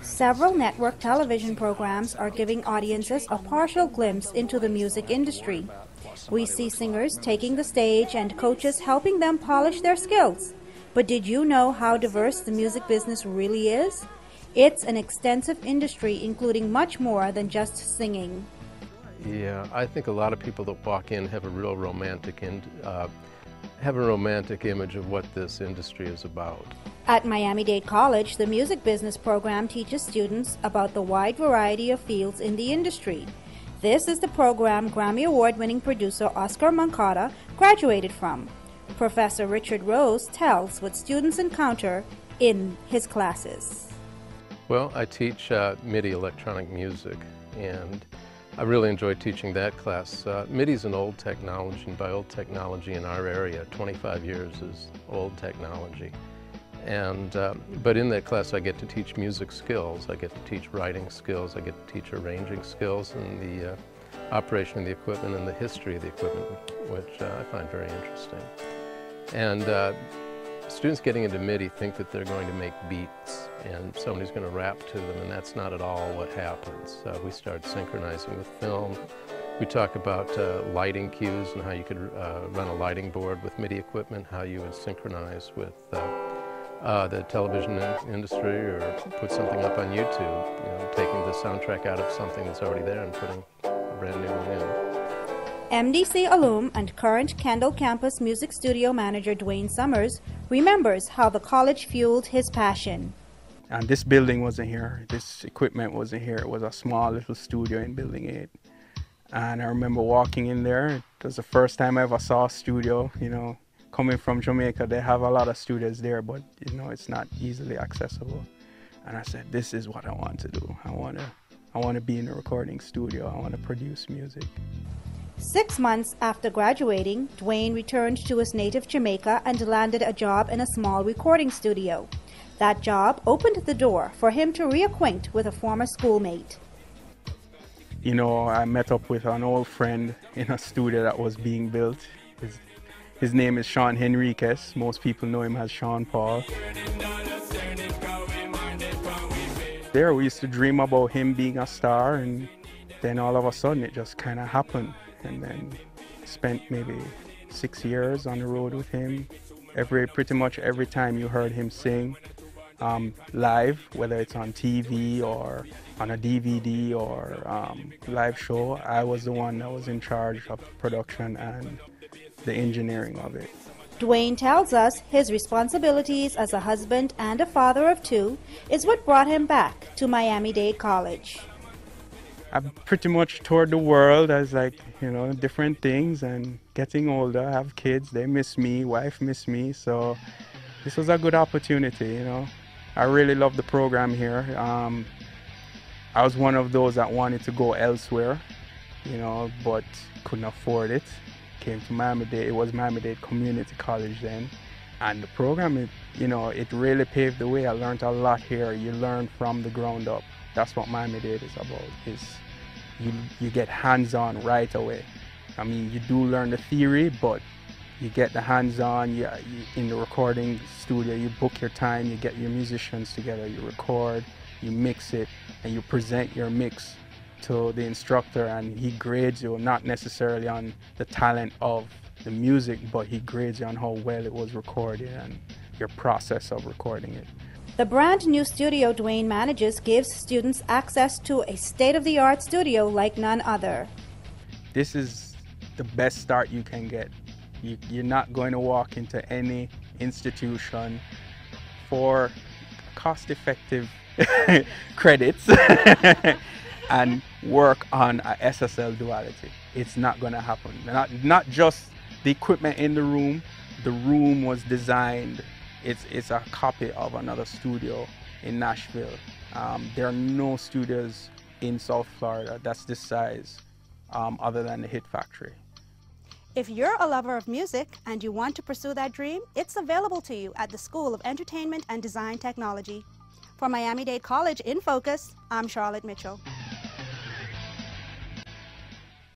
Several network television programs are giving audiences a partial glimpse into the music industry. We see singers taking the stage and coaches helping them polish their skills. But did you know how diverse the music business really is? It's an extensive industry, including much more than just singing. Yeah, I think a lot of people that walk in have a real romantic image of what this industry is about. At Miami Dade College, the music business program teaches students about the wide variety of fields in the industry. This is the program Grammy Award-winning producer Oscar Moncada graduated from. Professor Richard Rose tells what students encounter in his classes. Well, I teach MIDI electronic music, and I really enjoy teaching that class. MIDI is an old technology, and by old technology in our area, 25 years is old technology. And but in that class I get to teach music skills, I get to teach writing skills, I get to teach arranging skills, and the operation of the equipment and the history of the equipment, which I find very interesting. And students getting into MIDI think that they're going to make beats and somebody's going to rap to them, and that's not at all what happens. We start synchronizing with film. We talk about lighting cues and how you could run a lighting board with MIDI equipment, how you would synchronize with the television industry, or put something up on YouTube, you know, taking the soundtrack out of something that's already there and putting a brand new one in. MDC alum and current Kendall campus music studio manager Duane Summers remembers how the college fueled his passion. And this building wasn't here, this equipment wasn't here. It was a small little studio in Building 8. And I remember walking in there. It was the first time I ever saw a studio. You know, coming from Jamaica, they have a lot of studios there, but you know, it's not easily accessible. And I said, this is what I want to do. I want to be in a recording studio. I want to produce music. 6 months after graduating, Duane returned to his native Jamaica and landed a job in a small recording studio. That job opened the door for him to reacquaint with a former schoolmate. You know, I met up with an old friend in a studio that was being built. His name is Sean Henriquez. Most people know him as Sean Paul. There we used to dream about him being a star, and then all of a sudden it just kind of happened. And then spent maybe 6 years on the road with him. Pretty much every time you heard him sing live, whether it's on TV or on a DVD or live show, I was the one that was in charge of production and the engineering of it. Duane tells us his responsibilities as a husband and a father of two is what brought him back to Miami Dade College. I've pretty much toured the world as, like, you know, different things, and getting older, I have kids, they miss me, wife miss me, so this was a good opportunity, you know. I really love the program here. I was one of those that wanted to go elsewhere, you know, but couldn't afford it. Came to Miami Dade. It was Miami Dade Community College then, and the program, it really paved the way. I learned a lot here. You learn from the ground up. That's what Miami Dade is about. You get hands-on right away. I mean, you do learn the theory, but you get the hands-on. In the recording studio, you book your time, you get your musicians together, you record, you mix it, and you present your mix to the instructor, and he grades you not necessarily on the talent of the music, but he grades you on how well it was recorded and your process of recording it. The brand new studio Duane manages gives students access to a state-of-the-art studio like none other. This is the best start you can get. You're not going to walk into any institution for cost-effective credits and work on a SSL duality. It's not going to happen. Not just the equipment in the room was designed. It's a copy of another studio in Nashville. There are no studios in South Florida that's this size other than the Hit Factory. If you're a lover of music and you want to pursue that dream, it's available to you at the School of Entertainment and Design Technology. For Miami Dade College in Focus, I'm Charlotte Mitchell.